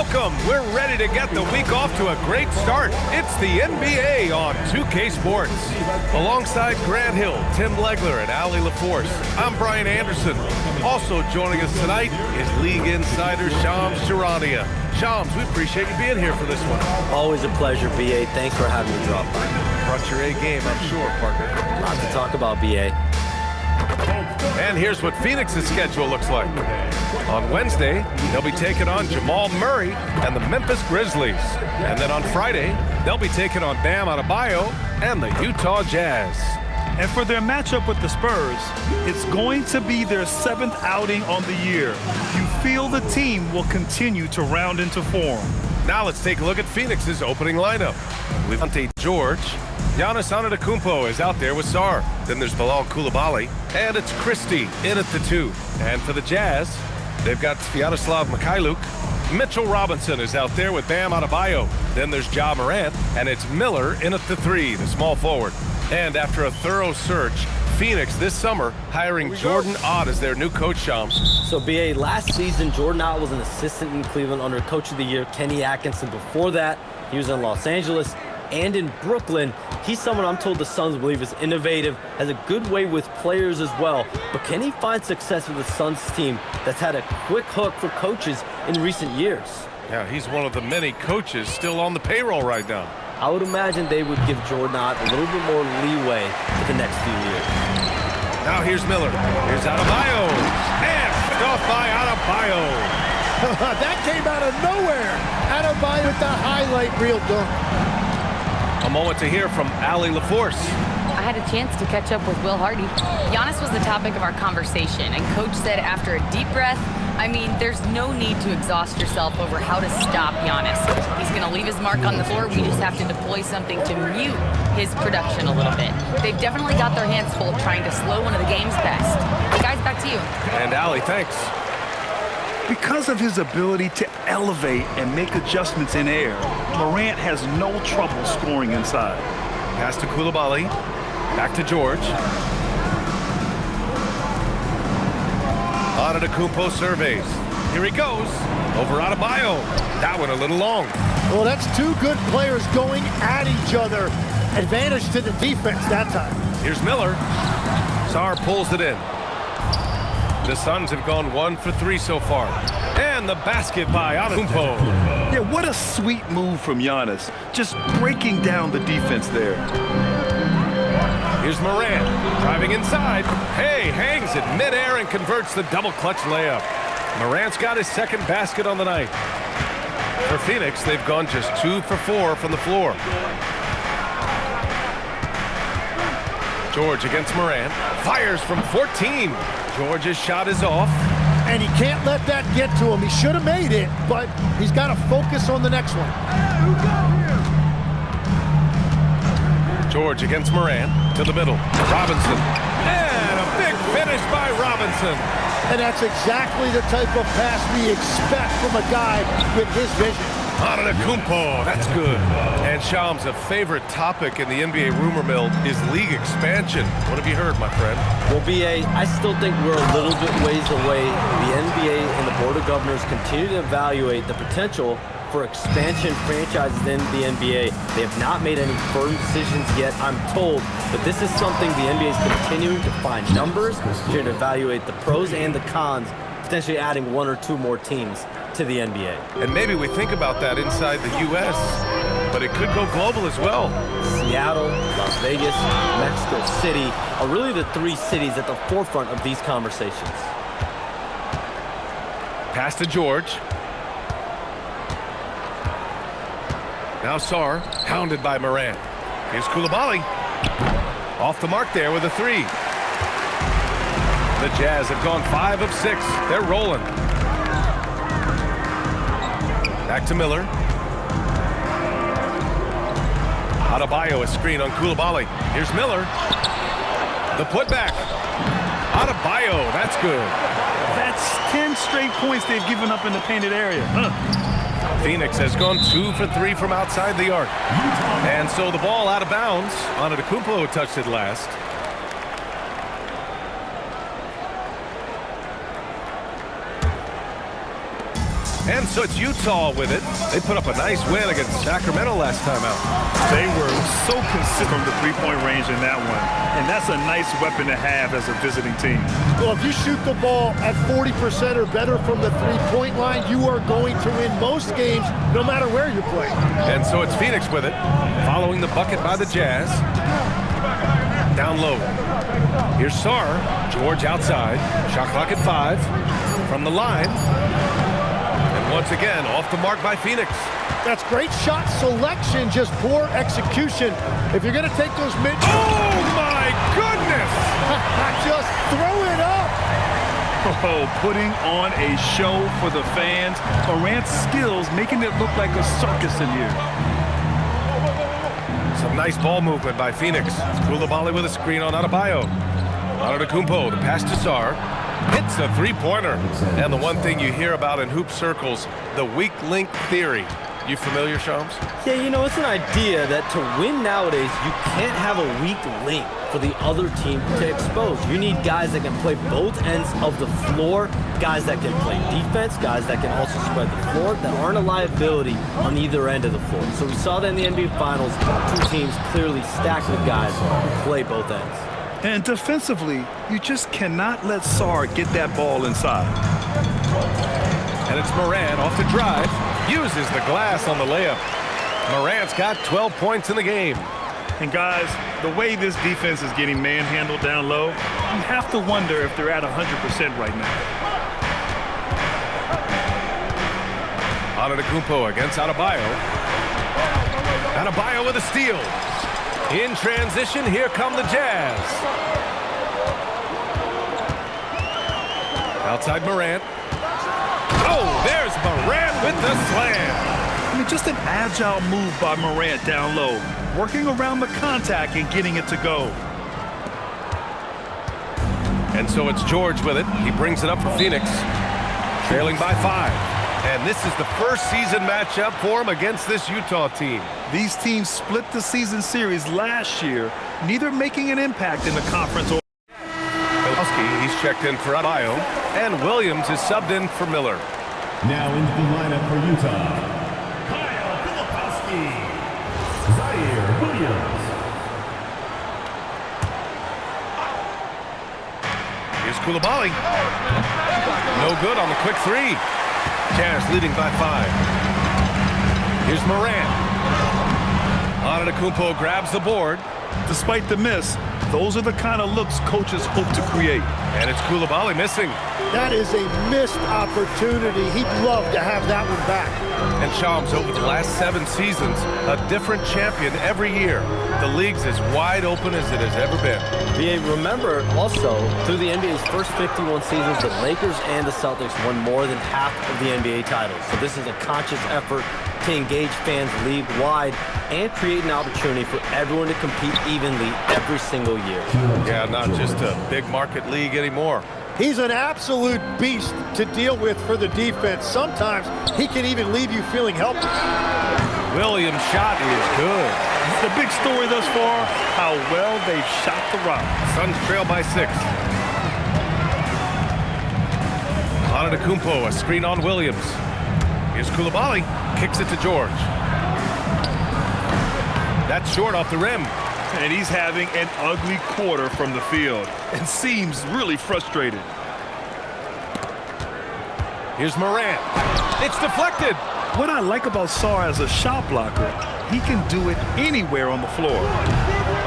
Welcome. We're ready to get the week off to a great start. It's the NBA on 2K Sports. Alongside Grant Hill, Tim Legler, and Allie LaForce, I'm Brian Anderson. Also joining us tonight is League Insider Shams Charania. Shams, we appreciate you being here for this one. Always a pleasure, BA. Thanks for having me drop by. Brought your A game, I'm sure, partner. Lots to talk about, BA. And here's what Phoenix's schedule looks like. On Wednesday, they'll be taking on Jamal Murray and the Memphis Grizzlies. And then on Friday, they'll be taking on Bam Adebayo and the Utah Jazz. And for their matchup with the Spurs, it's going to be their 7th outing on the year. You feel the team will continue to round into form. Now let's take a look at Phoenix's opening lineup. With Ante George, Giannis Antetokounmpo is out there with Sarr. Then there's Bilal Coulibaly, and it's Christie in at the 2. And for the Jazz, they've got Sviatoslav Mikhailuk. Mitchell Robinson is out there with Bam Adebayo. Then there's Ja Morant, and it's Miller in at the 3, the small forward. And after a thorough search, Phoenix this summer hiring Jordan Ott as their new coach, Shams. So, BA, last season, Jordan Ott was an assistant in Cleveland under Coach of the Year, Kenny Atkinson. Before that, he was in Los Angeles and in Brooklyn. He's someone I'm told the Suns believe is innovative, has a good way with players as well. But can he find success with the Suns team that's had a quick hook for coaches in recent years? Yeah, he's one of the many coaches still on the payroll right now. I would imagine they would give Jordan Ott a little bit more leeway for the next few years. Now here's Miller. Here's Adebayo. And picked off by Adebayo. That came out of nowhere. Adebayo with the highlight reel dunk. A moment to hear from Allie LaForce. I had a chance to catch up with Will Hardy. Giannis was the topic of our conversation, and Coach said after a deep breath, I mean, there's no need to exhaust yourself over how to stop Giannis. He's going to leave his mark on the floor. We just have to deploy something to mute his production a little bit. They've definitely got their hands full trying to slow one of the game's best. Hey, guys, back to you. And Allie, thanks. Because of his ability to elevate and make adjustments in air, Morant has no trouble scoring inside. Pass to Coulibaly. Back to George. Antetokounmpo surveys. Here he goes. Over Adebayo. That one a little long. Well, that's two good players going at each other. Advantage to the defense that time. Here's Miller. Sarr pulls it in. The Suns have gone 1 for 3 so far. And the basket by Antetokounmpo. Yeah, what a sweet move from Giannis. Just breaking down the defense there. Here's Morant, driving inside. Hey, hangs it midair and converts the double clutch layup. Morant's got his second basket on the night. For Phoenix, they've gone just 2 for 4 from the floor. George against Morant. Fires from 14. George's shot is off. And he can't let that get to him. He should have made it, but he's got to focus on the next one. George against Morant, to the middle. Robinson, and a big finish by Robinson. And that's exactly the type of pass we expect from a guy with his vision. Antetokounmpo, that's good. And Shams, a favorite topic in the NBA rumor mill is league expansion. What have you heard, my friend? Well, BA, I still think we're a little bit ways away. The NBA and the Board of Governors continue to evaluate the potential for expansion franchises in the NBA. They have not made any firm decisions yet, I'm told, but this is something the NBA is continuing to find numbers, to evaluate the pros and the cons, potentially adding 1 or 2 more teams to the NBA. And maybe we think about that inside the U.S., but it could go global as well. Seattle, Las Vegas, Mexico City are really the 3 cities at the forefront of these conversations. Pass to George. Now Sarr, hounded by Morant. Here's Coulibaly. Off the mark there with a 3. The Jazz have gone 5 of 6. They're rolling. Back to Miller. Adebayo, a screen on Coulibaly. Here's Miller. The putback. Adebayo, that's good. That's 10 straight points they've given up in the painted area. Phoenix has gone 2 for 3 from outside the arc. And so the ball out of bounds. Antetokounmpo touched it last. And so it's Utah with it. They put up a nice win against Sacramento last time out. They were so consistent from the three-point range in that one. And that's a nice weapon to have as a visiting team. Well, if you shoot the ball at 40% or better from the three-point line, you are going to win most games no matter where you're playing. And so it's Phoenix with it, following the bucket by the Jazz. Down low. Here's Sarr. George outside. Shot clock at 5. From the line. And once again, off the mark by Phoenix. That's great shot selection, just poor execution. If you're going to take those mid... Oh, my goodness! Just throw it up! Oh, putting on a show for the fans. Morant's skills making it look like a circus in here. Some nice ball movement by Phoenix. Coulibaly with a screen on Adebayo. Antetokounmpo, the pass to Sarr. Hits a three-pointer. And the one thing you hear about in hoop circles, the weak link theory. You familiar, Shams? Yeah, you know, it's an idea that to win nowadays, you can't have a weak link for the other team to expose. You need guys that can play both ends of the floor, guys that can play defense, guys that can also spread the floor, that aren't a liability on either end of the floor. So we saw that in the NBA Finals, two teams clearly stacked with guys who play both ends. And defensively, you just cannot let Sarr get that ball inside. And it's Morant off the drive. Uses the glass on the layup. Morant's got 12 points in the game. And guys, the way this defense is getting manhandled down low, you have to wonder if they're at 100% right now. Antetokounmpo against Adebayo. Adebayo with a steal. In transition, here come the Jazz. Outside Morant. Oh, there's Morant with the slam. I mean, just an agile move by Morant down low, working around the contact and getting it to go. And so it's George with it. He brings it up for Phoenix, trailing by 5. And this is the first season matchup for him against this Utah team. These teams split the season series last year, neither making an impact in the conference. He's checked in for Adebayo, and Williams is subbed in for Miller. Now into the lineup for Utah, Kyle Filipowski, Zaire Williams. Here's Coulibaly. No good on the quick three. Jazz leading by 5. Here's Morant. Antetokounmpo grabs the board. Despite the miss, those are the kind of looks coaches hope to create. And it's Coulibaly missing. That is a missed opportunity. He'd love to have that one back. And Shams, over the last 7 seasons, a different champion every year. The league's as wide open as it has ever been. BA, remember also, through the NBA's first 51 seasons, the Lakers and the Celtics won more than half of the NBA titles. So this is a conscious effort to engage fans league-wide and create an opportunity for everyone to compete evenly every single year. Yeah, not just a big market league anymore. He's an absolute beast to deal with for the defense. Sometimes he can even leave you feeling helpless. Williams' shot is good. The big story thus far, how well they've shot the rock. Suns trail by 6. Antetokounmpo, a screen on Williams. Here's Coulibaly, kicks it to George. That's short off the rim. And he's having an ugly quarter from the field and seems really frustrated. Here's Morant. It's deflected. What I like about Sarr as a shot blocker, he can do it anywhere on the floor.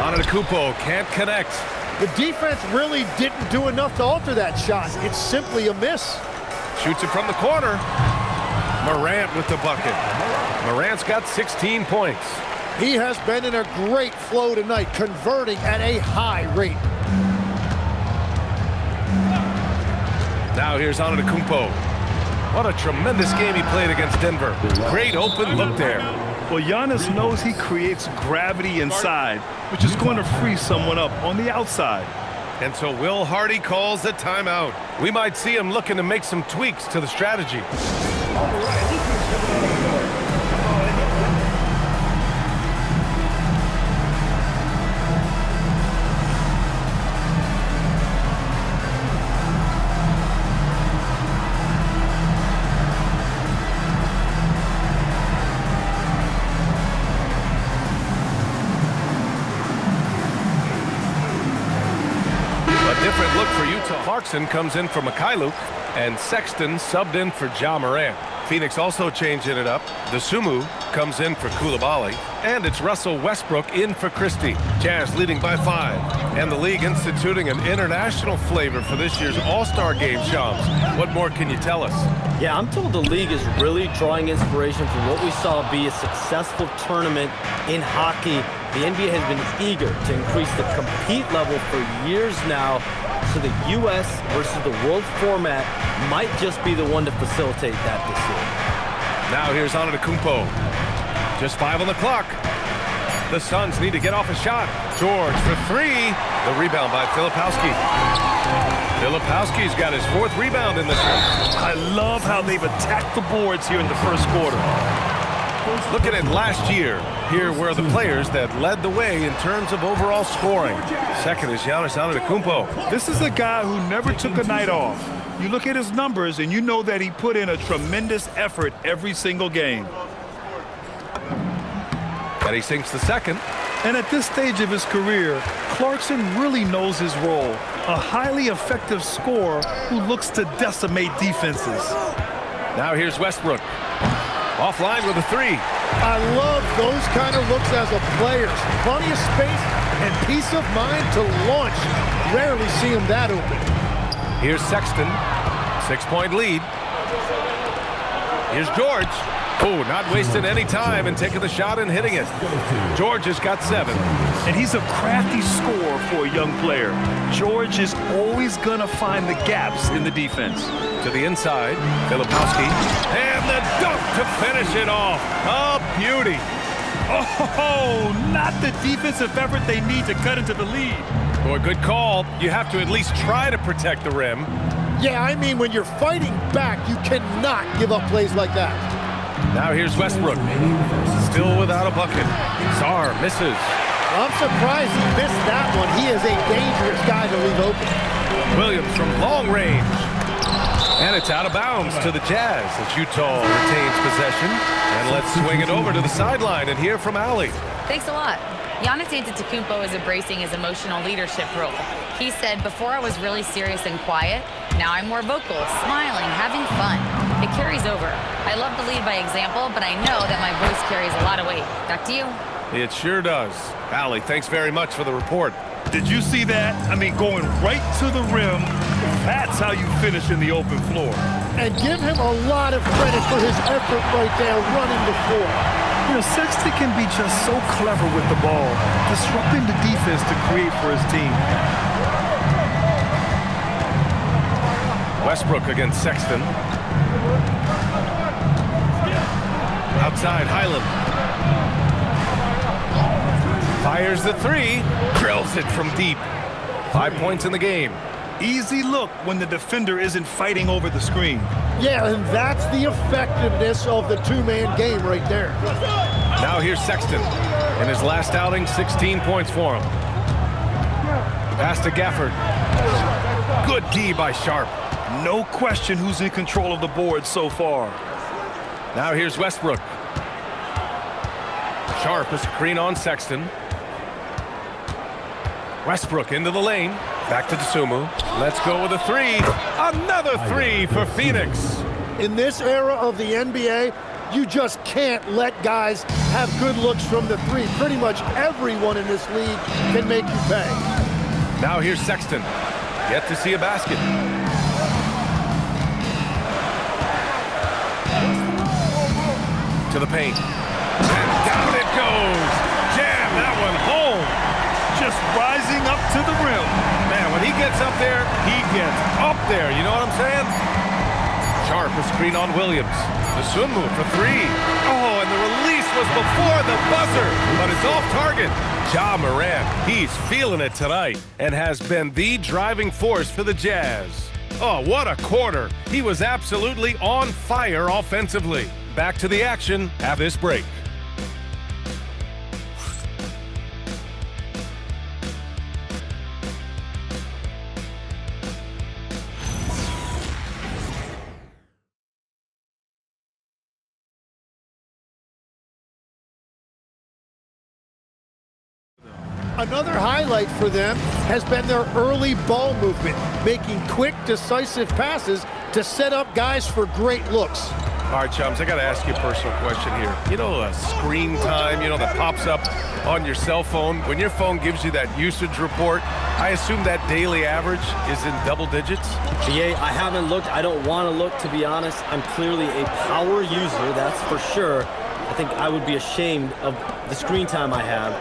Antetokounmpo can't connect. The defense really didn't do enough to alter that shot. It's simply a miss. Shoots it from the corner. Morant with the bucket. Morant's got 16 points. He has been in a great flow tonight, converting at a high rate. Now here's Antetokounmpo. What a tremendous game he played against Denver. Great open look there. Well, Giannis knows he creates gravity inside, which is going to free someone up on the outside. And so Will Hardy calls the timeout. We might see him looking to make some tweaks to the strategy. for Utah. Clarkson comes in for Mikhailuk, and Sexton subbed in for Ja Morant. Phoenix also changing it up. Dosunmu comes in for Koulibaly, and it's Russell Westbrook in for Christie. Jazz leading by 5, and the league instituting an international flavor for this year's All-Star Game, Shams. What more can you tell us? Yeah, I'm told the league is really drawing inspiration from what we saw be a successful tournament in hockey. The NBA has been eager to increase the compete level for years now, so the U.S. versus the world format might just be the one to facilitate that this year. Now here's Antetokounmpo. Just 5 on the clock. The Suns need to get off a shot. George for 3. The rebound by Filipowski. Filipowski's got his 4th rebound in this one. I love how they've attacked the boards here in the first quarter. Looking at last year, here were the players that led the way in terms of overall scoring. Second is Giannis Antetokounmpo. This is a guy who never took a night off. You look at his numbers and you know that he put in a tremendous effort every single game. And he sinks the second. And at this stage of his career, Clarkson really knows his role. A highly effective scorer who looks to decimate defenses. Now here's Westbrook. Offline with a 3. I love those kind of looks as a player. Plenty of space and peace of mind to launch. Rarely see him that open. Here's Sexton. 6-point lead. Here's George. Oh, not wasting any time and taking the shot and hitting it. George has got 7. And he's a crafty scorer for a young player. George is always going to find the gaps in the defense. To the inside, Filipowski. And the dunk to finish it off. A beauty. Oh, not the defensive effort they need to cut into the lead. Boy, good call. You have to at least try to protect the rim. Yeah, I mean, when you're fighting back, you cannot give up plays like that. Now here's Westbrook. Still without a bucket. Sarr misses. I'm surprised he missed that one. He is a dangerous guy to leave open. Williams from long range. And it's out of bounds to the Jazz as Utah retains possession. And let's swing it over to the sideline and hear from Allie. Thanks a lot. Giannis Antetokounmpo is embracing his emotional leadership role. He said, before I was really serious and quiet, now I'm more vocal, smiling, having fun. It carries over. I love to lead by example, but I know that my voice carries a lot of weight. Back to you. It sure does. Allie, thanks very much for the report. Did you see that? I mean, going right to the rim. That's how you finish in the open floor. And give him a lot of credit for his effort right there running the floor. You know, Sexton can be just so clever with the ball, disrupting the defense to create for his team. Westbrook against Sexton. Outside, Highland. Fires the 3. Drills it from deep. 5 points in the game. Easy look when the defender isn't fighting over the screen. Yeah, and that's the effectiveness of the two-man game right there. Now here's Sexton. In his last outing, 16 points for him. Pass to Gafford. Good D by Sharp. No question who's in control of the board so far. Now here's Westbrook. Sharp a screen on Sexton. Westbrook into the lane. Back to Dosunmu. Let's go with a 3. Another 3 for Phoenix. In this era of the NBA, you just can't let guys have good looks from the 3. Pretty much everyone in this league can make you pay. Now here's Sexton. Yet to see a basket. To the paint. And down it goes. Jam that one home. Just rising up to the rim. Man, when he gets up there, he gets up there. You know what I'm saying? Sharp a screen on Williams. Dosunmu for 3. Oh, and the release was before the buzzer, but it's off target. Ja Morant, he's feeling it tonight and has been the driving force for the Jazz. Oh, what a quarter. He was absolutely on fire offensively. Back to the action after this break. Another highlight for them has been their early ball movement, making quick, decisive passes to set up guys for great looks. All right, chums, I got to ask you a personal question here. You know, screen time, that pops up on your cell phone. When your phone gives you that usage report, I assume that daily average is in double digits? BA, I haven't looked. I don't want to look, to be honest. I'm clearly a power user, that's for sure. I think I would be ashamed of the screen time I have.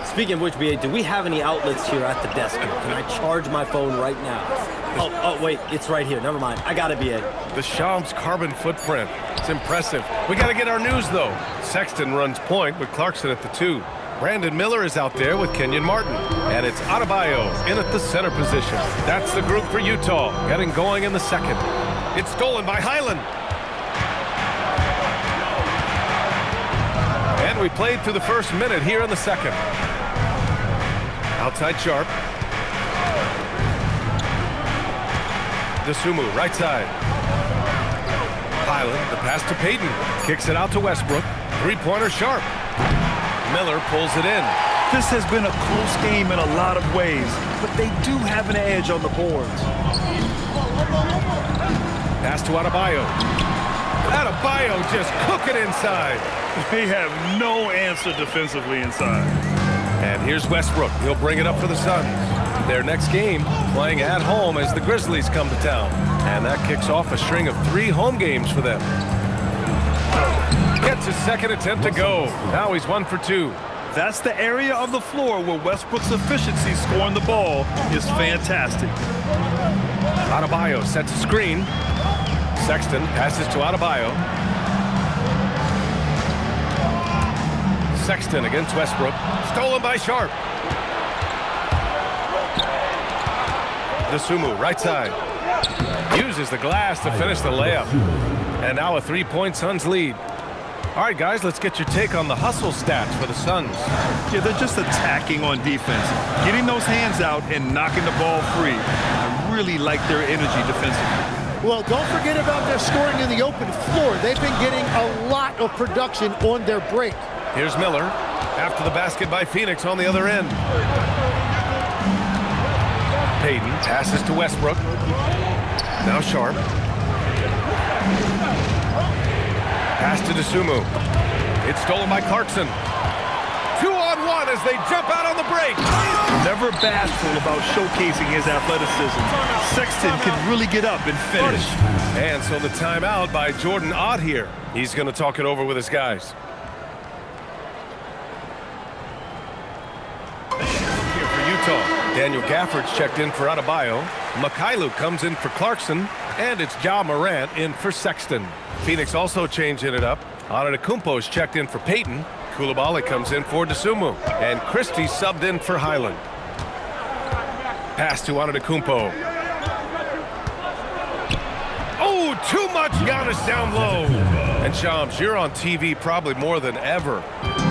Speaking of which, BA, do we have any outlets here at the desk? Can I charge my phone right now? Oh, wait, it's right here. Never mind. I got it, BA. The Shams carbon footprint. It's impressive. We got to get our news, though. Sexton runs point with Clarkson at the 2. Brandon Miller is out there with Kenyon Martin. And it's Adebayo in at the center position. That's the group for Utah, getting going in the second. It's stolen by Highland. And we played through the first minute here in the second. Outside Sharp. Dosunmu, right side. Highland, the pass to Payton. Kicks it out to Westbrook. Three-pointer Sharp. Miller pulls it in. This has been a close game in a lot of ways, but they do have an edge on the boards. Pass to Adebayo. Adebayo just cooking inside. They have no answer defensively inside. And here's Westbrook. He'll bring it up for the Suns. Their next game, playing at home as the Grizzlies come to town. And that kicks off a string of 3 home games for them. Gets his second attempt to go. Now he's 1 for 2. That's the area of the floor where Westbrook's efficiency scoring the ball is fantastic. Adebayo sets a screen. Sexton passes to Adebayo. Sexton against Westbrook. Stolen by Sharp. Dosunmu, right side. Uses the glass to finish the layup. And now a 3-point Suns lead. All right, guys, let's get your take on the hustle stats for the Suns. Yeah, they're just attacking on defense, getting those hands out and knocking the ball free. I really like their energy defensively. Well, don't forget about their scoring in the open floor. They've been getting a lot of production on their break. Here's Miller after the basket by Phoenix on the other end. Payton passes to Westbrook. Now Sharp. Pass to Dosunmu. It's stolen by Clarkson. 2-on-1 as they jump out on the break. Never bashful about showcasing his athleticism. Sexton can really get up and finish. And so the timeout by Jordan Ott here. He's going to talk it over with his guys. Here for Utah. Daniel Gafford's checked in for Adebayo. Mikhailuk comes in for Clarkson. And it's Ja Morant in for Sexton. Phoenix also changing it up. Antetokounmpo's checked in for Payton. Coulibaly comes in for Dosunmu. And Christie subbed in for Highland. Pass to Antetokounmpo. Oh, too much Giannis down low. And Shams, you're on TV probably more than ever.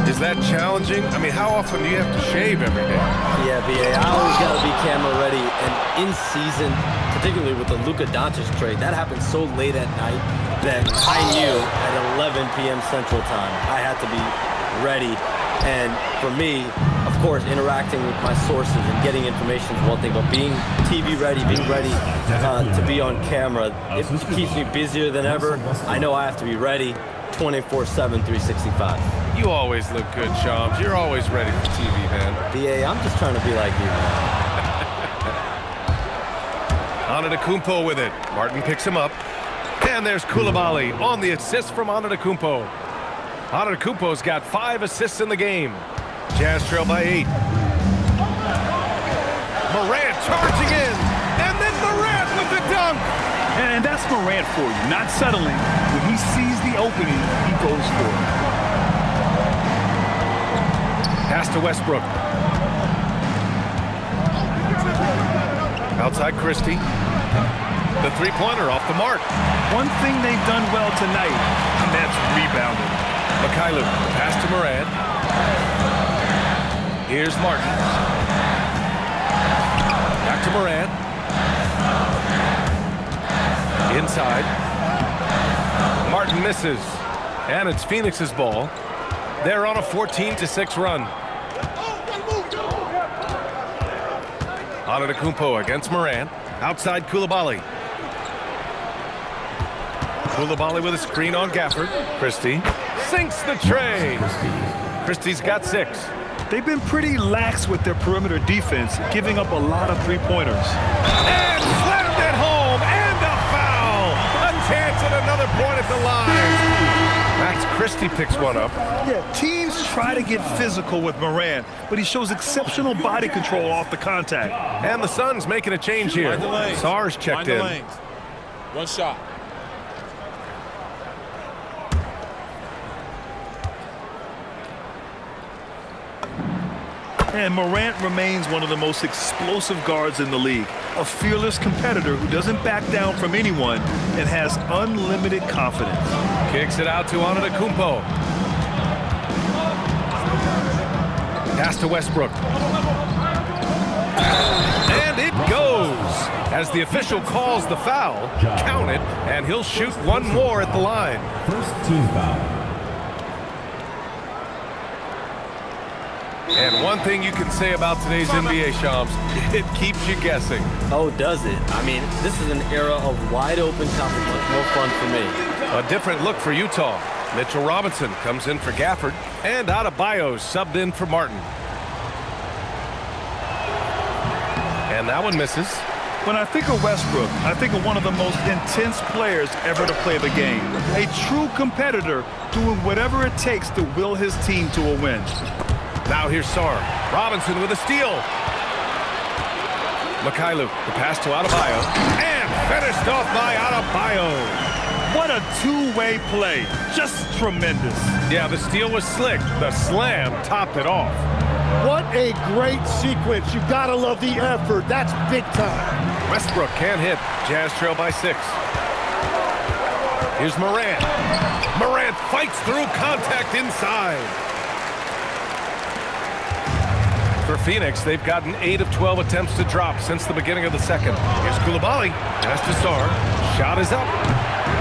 Is that challenging? I mean, how often do you have to shave every day? Yeah, BA, I always got to be camera ready. And in season, particularly with the Luka Doncic trade, that happened so late at night that I knew at 11 p.m. Central Time I had to be ready. And for me, of course, interacting with my sources and getting information is one thing, but being TV ready, being ready to be on camera, it keeps me busier than ever. I know I have to be ready 24/7, 365. You always look good, Shams. You're always ready for TV, man. BA, I'm just trying to be like you, man. Antetokounmpo with it. Martin picks him up. And there's Coulibaly on the assist from Antetokounmpo. Antetokounmpo's got 5 assists in the game. Jazz trail by 8. Morant charging in. And then Morant with the dunk. And that's Morant for you, not settling. When he sees the opening, he goes for it. Pass to Westbrook. Outside Christie. The three-pointer off the mark. One thing they've done well tonight, and that's rebounding. Mikhailuk, pass to Morant. Here's Martin. Back to Morant. Inside. Martin misses. And it's Phoenix's ball. They're on a 14-6 run. Antetokounmpo against Morant. Outside Koulibaly. Koulibaly with a screen on Gafford. Christie sinks the tray. Christie's got 6. They've been pretty lax with their perimeter defense, giving up a lot of three-pointers. And slammed it home, and a foul! A chance at another point at the line. Max Christie picks one up. Yeah, teams try to get physical with Morant, but he shows exceptional body control off the contact. And the Suns making a change here. Sarr's checked in. One shot. And Morant remains one of the most explosive guards in the league. A fearless competitor who doesn't back down from anyone and has unlimited confidence. Kicks it out to Antetokounmpo. Pass to Westbrook. And it goes. As the official calls the foul, count it, and he'll shoot one more at the line. First team foul. And one thing you can say about today's NBA, Shams, it keeps you guessing. Oh, does it? I mean, this is an era of wide-open competition. No fun for me. A different look for Utah. Mitchell Robinson comes in for Gafford, and Adebayo subbed in for Martin. And that one misses. When I think of Westbrook, I think of one of the most intense players ever to play the game. A true competitor doing whatever it takes to will his team to a win. Now here's Sarr. Robinson with a steal. Mikhailuk, the pass to Adebayo. And finished off by Adebayo. What a two-way play. Just tremendous. Yeah, the steal was slick. The slam topped it off. What a great sequence. You gotta love the effort. That's big time. Westbrook can't hit. Jazz trail by 6. Here's Morant. Morant fights through contact inside. For Phoenix, they've gotten 8 of 12 attempts to drop since the beginning of the second. Here's Koulibaly. Pass to Sarr. Shot is up.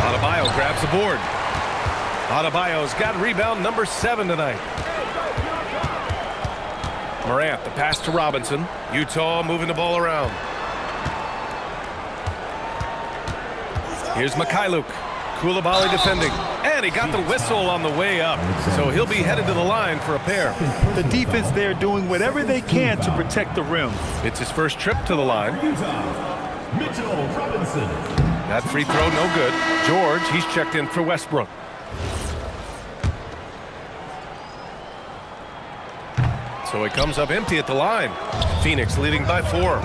Adebayo grabs the board. Adebayo's got rebound number 7 tonight. Morant, the pass to Robinson. Utah moving the ball around. Here's Mikhailuk. Koulibaly defending. And he got the whistle on the way up. So he'll be headed to the line for a pair. The defense there doing whatever they can to protect the rim. It's his first trip to the line. Utah, Mitchell Robinson. That free throw no good. George, he's checked in for Westbrook. So he comes up empty at the line. Phoenix leading by 4.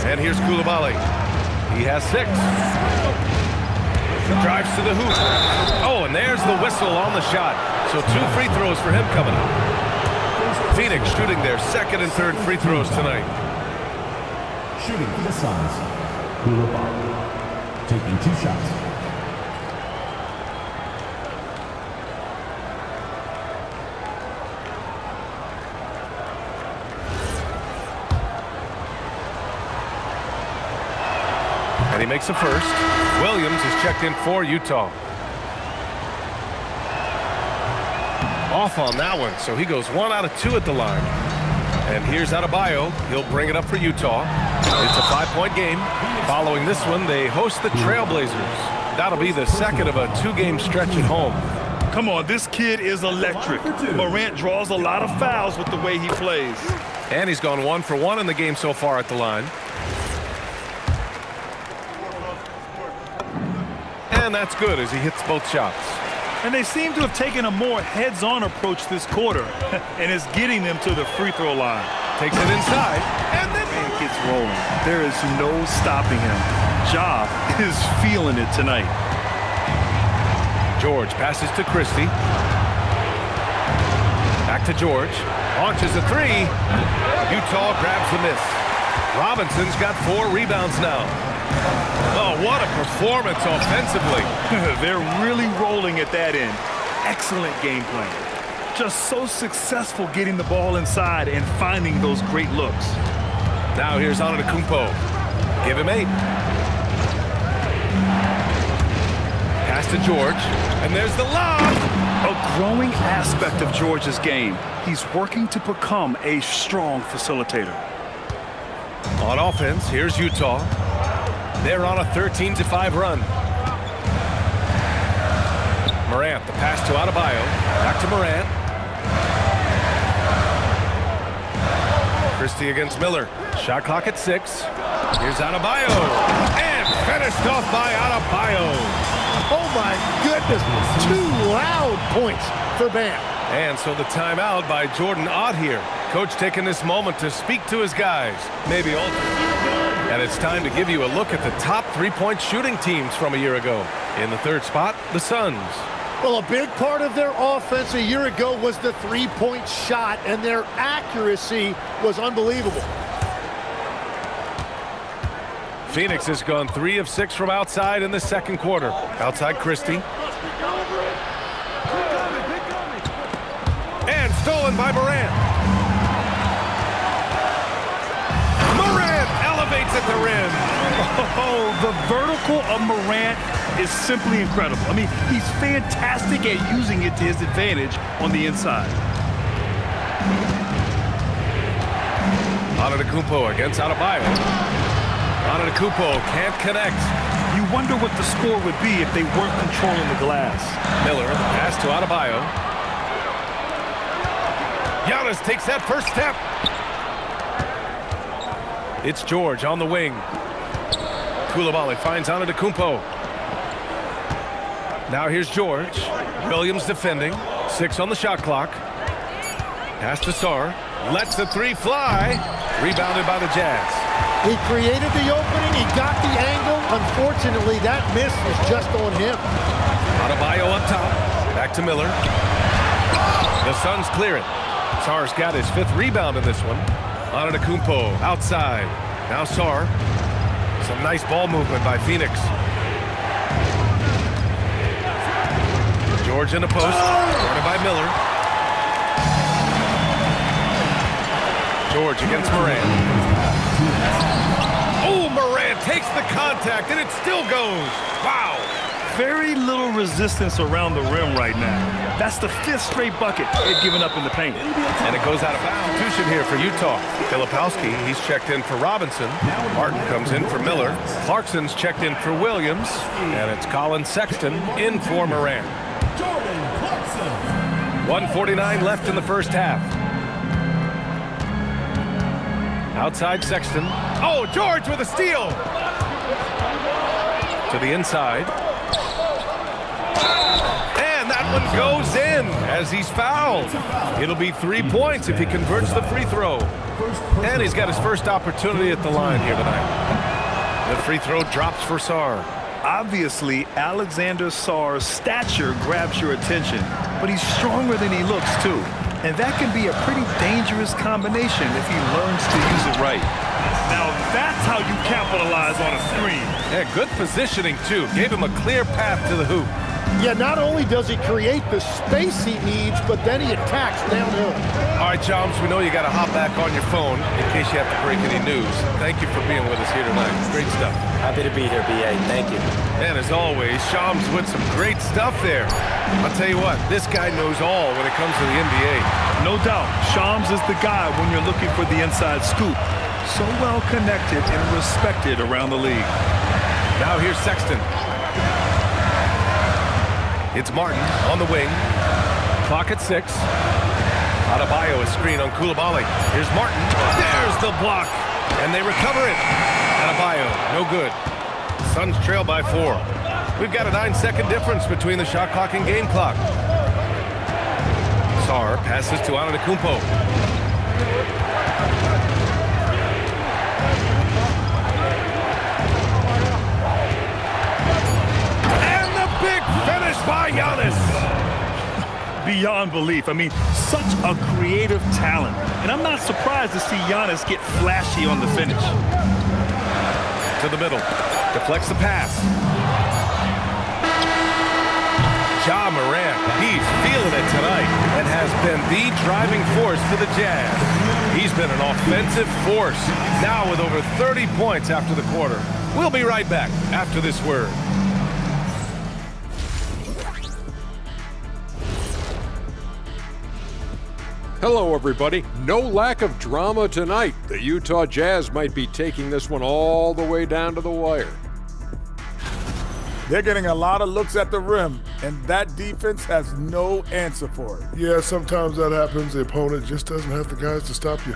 And here's Koulibaly. He has 6. Drives to the hoop. Oh, and there's the whistle on the shot. So 2 free throws for him coming up. Phoenix shooting their second and third free throws tonight. Shooting for the Suns. Koulibaly taking 2 shots. And he makes a first. Williams is checked in for Utah. Off on that one, so he goes 1 out of 2 at the line. And here's Adebayo. He'll bring it up for Utah. It's a 5-point game. Following this one, they host the Trailblazers. That'll be the second of a 2-game stretch at home. Come on, this kid is electric. Morant draws a lot of fouls with the way he plays. And he's gone 1 for 1 in the game so far at the line. And that's good as he hits both shots. And they seem to have taken a more heads-on approach this quarter. And it's getting them to the free throw line. Takes it inside. And then And gets rolling. There is no stopping him. Ja is feeling it tonight. George passes to Christie. Back to George. Launches a 3. Utah grabs the miss. Robinson's got 4 rebounds now. Oh, what a performance offensively. They're really rolling at that end. Excellent game plan. Just so successful getting the ball inside and finding those great looks. Now here's Antetokounmpo. Give him 8. Pass to George, and there's the lob. A growing aspect of George's game. He's working to become a strong facilitator. On offense, here's Utah. They're on a 13-5 run. Morant, the pass to Adebayo. Back to Morant. Christie against Miller. Shot clock at 6. Here's Adebayo. And finished off by Adebayo. Oh my goodness, 2 loud points for Bam. And so the timeout by Jordan Ott here. Coach taking this moment to speak to his guys. Maybe all. And it's time to give you a look at the top three-point shooting teams from a year ago. In the third spot, the Suns. Well, a big part of their offense a year ago was the three-point shot, and their accuracy was unbelievable. Phoenix has gone 3 of 6 from outside in the second quarter. Outside Christie. And stolen by Morant. Morant elevates at the rim. Oh, the vertical of Morant is simply incredible. I mean, he's fantastic at using it to his advantage on the inside. Antetokounmpo against Adebayo. Antetokounmpo can't connect. You wonder what the score would be if they weren't controlling the glass. Miller, the pass to Adebayo. Giannis takes that first step. It's George on the wing. Coulibaly finds Antetokounmpo. Now here's George. Williams defending. 6 on the shot clock. Pass to Sarr. Lets the 3 fly. Rebounded by the Jazz. He created the opening. He got the angle. Unfortunately, that miss was just on him. Adebayo up top. Back to Miller. The Suns clear it. Sarr's got his 5th rebound in this one. Antetokounmpo outside. Now Sarr. Some nice ball movement by Phoenix. George in the post. Guarded by Miller. George against Morant. Oh, Morant takes the contact, and it still goes. Wow. Very little resistance around the rim right now. That's the 5th straight bucket they've given up in the paint. And it goes out of bounds. Substitution here for Utah. Filipowski, he's checked in for Robinson. Martin comes in for Miller. Clarkson's checked in for Williams. And it's Colin Sexton in for Morant. 1:49 left in the first half. Outside Sexton. Oh, George with a steal. To the inside. And that one goes in as he's fouled. It'll be 3 points if he converts the free throw. And he's got his first opportunity at the line here tonight. The free throw drops for Sarr. Obviously, Alexander Sarr's stature grabs your attention, but he's stronger than he looks, too. And that can be a pretty dangerous combination if he learns to use it right. Now that's how you capitalize on a screen. Yeah, good positioning, too. Gave him a clear path to the hoop. Yeah, not only does he create the space he needs, but then he attacks downhill. All right, Chums, we know you got to hop back on your phone in case you have to break any news. Thank you for being with us here tonight. Great stuff. Happy to be here, B.A. Thank you. And as always, Shams with some great stuff there. I'll tell you what, this guy knows all when it comes to the NBA. No doubt, Shams is the guy when you're looking for the inside scoop. So well connected and respected around the league. Now here's Sexton. It's Martin on the wing. Clock at 6. Adebayo, a screen on Coulibaly. Here's Martin. There's the block. And they recover it. Adebayo, no good. Suns trail by 4. We've got a 9-second difference between the shot clock and game clock. Sarr passes to Antetokounmpo. And the big finish by Giannis. Beyond belief. I mean, such a creative talent. And I'm not surprised to see Giannis get flashy on the finish. To the middle. Deflects the pass. Ja Morant, he's feeling it tonight and has been the driving force for the Jazz. He's been an offensive force, now with over 30 points after the quarter. We'll be right back after this word. Hello, everybody. No lack of drama tonight. The Utah Jazz might be taking this one all the way down to the wire. They're getting a lot of looks at the rim, and that defense has no answer for it. Yeah, sometimes that happens. The opponent just doesn't have the guys to stop you.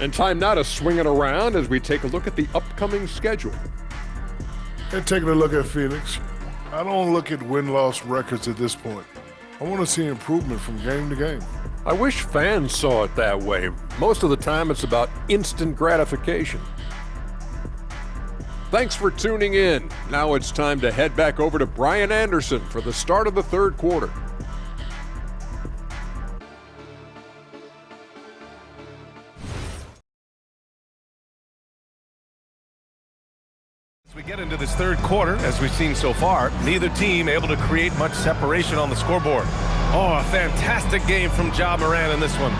And time now to swing it around as we take a look at the upcoming schedule. And taking a look at Phoenix, I don't look at win-loss records at this point. I want to see improvement from game to game. I wish fans saw it that way. Most of the time it's about instant gratification. Thanks for tuning in. Now it's time to head back over to Brian Anderson for the start of the third quarter. As we get into this third quarter, as we've seen so far, neither team able to create much separation on the scoreboard. Oh, a fantastic game from Ja Morant in this one.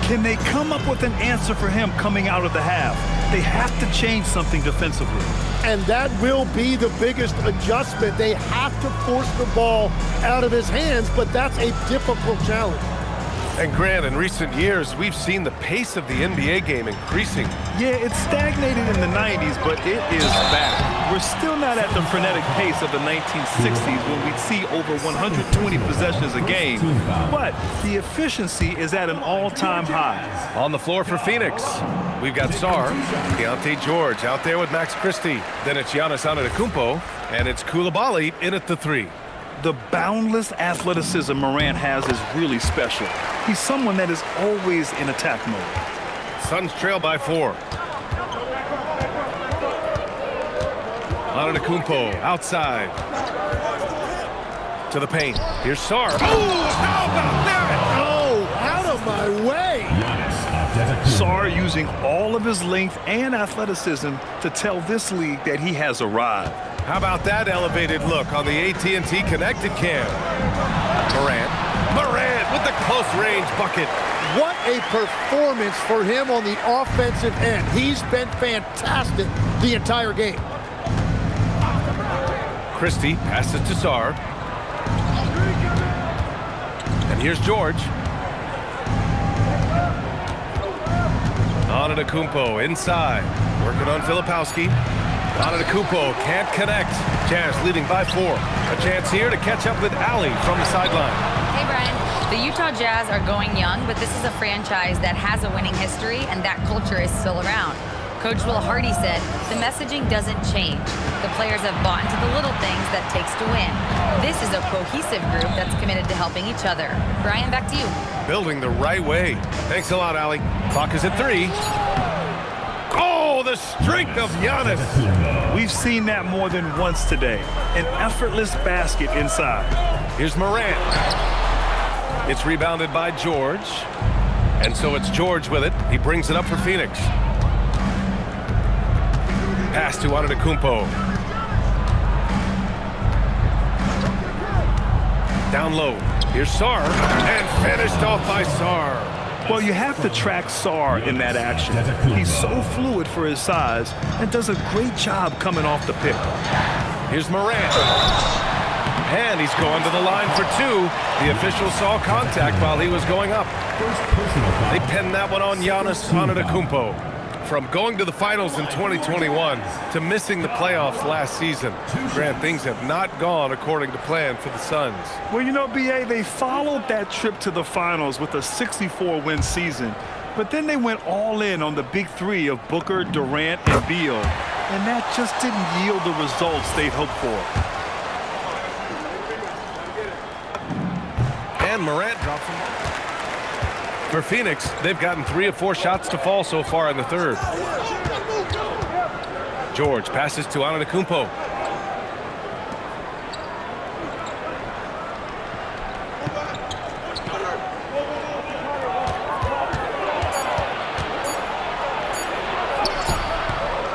Can they come up with an answer for him coming out of the half? They have to change something defensively. And that will be the biggest adjustment. They have to force the ball out of his hands, but that's a difficult challenge. And Grant, in recent years, we've seen the pace of the NBA game increasing. Yeah, it stagnated in the 90s, but it is back. We're still not at the frenetic pace of the 1960s when we'd see over 120 possessions a game, but the efficiency is at an all-time high. On the floor for Phoenix, we've got Sarr, Keontae George out there with Max Christie. Then it's Giannis Antetokounmpo, and it's Coulibaly in at the three. The boundless athleticism Morant has is really special. He's someone that is always in attack mode. Suns trail by 4. Antetokounmpo outside. To the paint. Here's Sarr. Oh, how about that? Oh, out of my way. Sarr using all of his length and athleticism to tell this league that he has arrived. How about that elevated look on the AT&T Connected Cam? Morant with the close-range bucket. What a performance for him on the offensive end. He's been fantastic the entire game. Christie passes to Sarr. And here's George. Antetokounmpo inside. Working on Filipowski. Antetokounmpo can't connect. Jazz leading by 4. A chance here to catch up with Allie from the sideline. Hey, Brian. The Utah Jazz are going young, but this is a franchise that has a winning history, and that culture is still around. Coach Will Hardy said, the messaging doesn't change. The players have bought into the little things that takes to win. This is a cohesive group that's committed to helping each other. Brian, back to you. Building the right way. Thanks a lot, Allie. Clock is at 3. Oh, the strength of Giannis. We've seen that more than once today. An effortless basket inside. Here's Morant. It's rebounded by George. And so it's George with it. He brings it up for Phoenix. Pass to Antetokounmpo. Down low. Here's Sarr. And finished off by Sarr. Well, you have to track Sarr in that action. He's so fluid for his size and does a great job coming off the pick. Here's Morant. And he's going to the line for 2. The official saw contact while he was going up. They pinned that one on Giannis Antetokounmpo. From going to the finals in 2021 to missing the playoffs last season, Grant, things have not gone according to plan for the Suns. Well, you know, B.A., they followed that trip to the finals with a 64-win season, but then they went all in on the big 3 of Booker, Durant, and Beal, and that just didn't yield the results they'd hoped for. And Morant drops him. For Phoenix, they've gotten 3 of 4 shots to fall so far in the third. George passes to Antetokounmpo.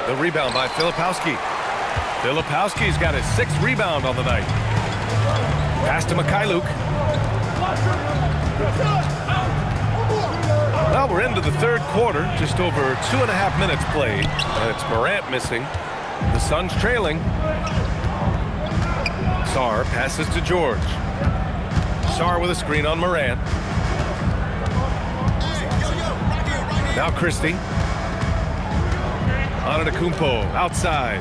The rebound by Filipowski. Filipowski's got his 6th rebound on the night. Pass to Mikhailuk. Well, we're into the third quarter, just over 2.5 minutes played. And it's Morant missing. The Suns trailing. Sarr passes to George. Sarr with a screen on Morant. Now Christie. Antetokounmpo outside.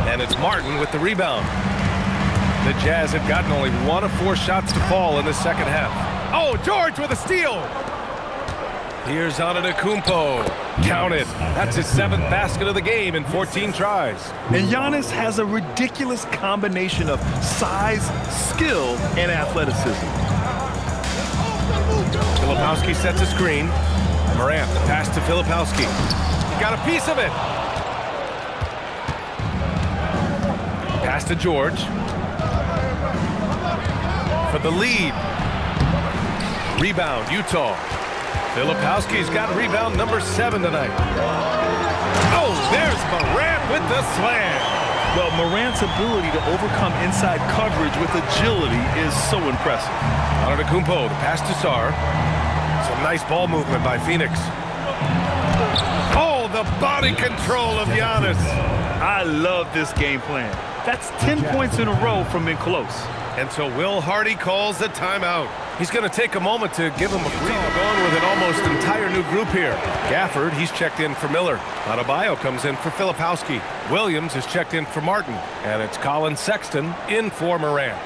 And it's Martin with the rebound. The Jazz have gotten only 1 of 4 shots to fall in the second half. Oh, George with a steal. Here's Antetokounmpo. Count it. That's his 7th basket of the game in 14 tries. And Giannis has a ridiculous combination of size, skill, and athleticism. Filipowski sets a screen. Morant, the pass to Filipowski. Got a piece of it. Pass to George. For the lead. Rebound, Utah. Filipowski's got rebound number 7 tonight. Oh, there's Morant with the slam. Well, Morant's ability to overcome inside coverage with agility is so impressive. Antetokounmpo, the pass to Sarr. Some nice ball movement by Phoenix. Oh, the body control of Giannis. I love this game plan. That's 10 points in a row from in close. And so Will Hardy calls the timeout. He's going to take a moment to give him a breather. Going with an almost entire new group here. Gafford, he's checked in for Miller. Adebayo comes in for Filipowski. Williams is checked in for Martin. And it's Colin Sexton in for Morant.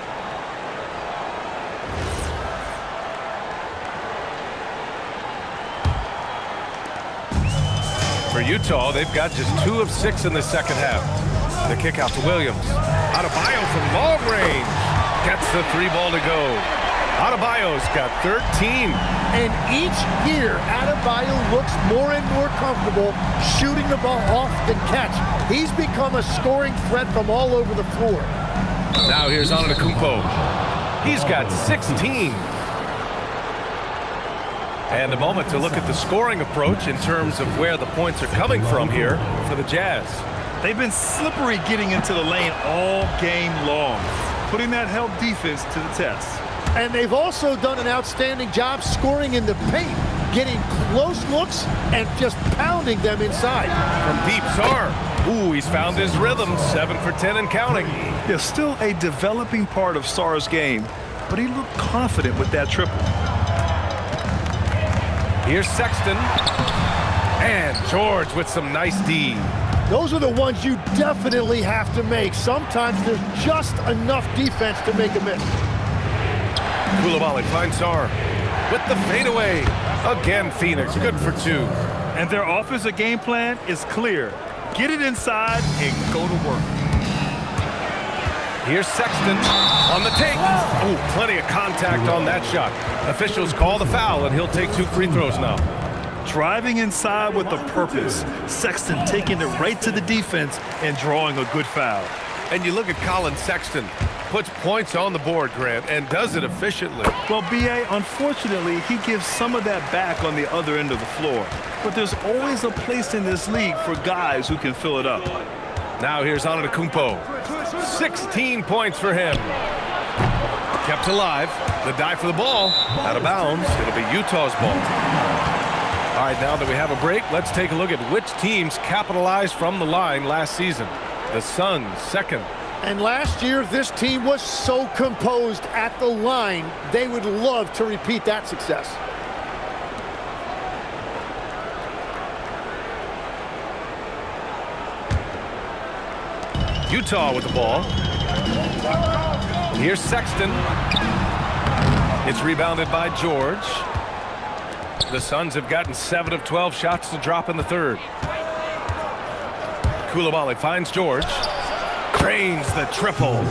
For Utah, they've got just 2 of 6 in the second half. The kick out to Williams. Adebayo from long range. Gets the 3-ball to go. Adebayo's got 13. And each year, Adebayo looks more and more comfortable shooting the ball off the catch. He's become a scoring threat from all over the floor. Now here's Antetokounmpo. He's got 16. And a moment to look at the scoring approach in terms of where the points are coming from here for the Jazz. They've been slippery getting into the lane all game long, putting that help defense to the test. And they've also done an outstanding job scoring in the paint, getting close looks and just pounding them inside. From deep, Sarr. Ooh, he's found his rhythm, 7 for 10 and counting. There's still a developing part of Sarr's game, but he looked confident with that triple. Here's Sexton. And George with some nice D. Those are the ones you definitely have to make. Sometimes there's just enough defense to make a miss. Coulibaly finds Sarr with the fadeaway. Again, Phoenix, good for 2. And their offensive game plan is clear. Get it inside and go to work. Here's Sexton on the take. Oh, plenty of contact on that shot. Officials call the foul, and he'll take 2 free throws now. Driving inside with a purpose. Sexton taking it right to the defense and drawing a good foul. And you look at Colin Sexton. Puts points on the board, Grant, and does it efficiently. Well, B.A., unfortunately, he gives some of that back on the other end of the floor. But there's always a place in this league for guys who can fill it up. Now here's Antetokounmpo. 16 points for him. Kept alive. The dive for the ball. Out of bounds. It'll be Utah's ball. All right, now that we have a break, let's take a look at which teams capitalized from the line last season. The Suns, second. And last year, this team was so composed at the line, they would love to repeat that success. Utah with the ball. Here's Sexton. It's rebounded by George. The Suns have gotten 7 of 12 shots to drop in the third. Coulibaly finds George. Drains the triple.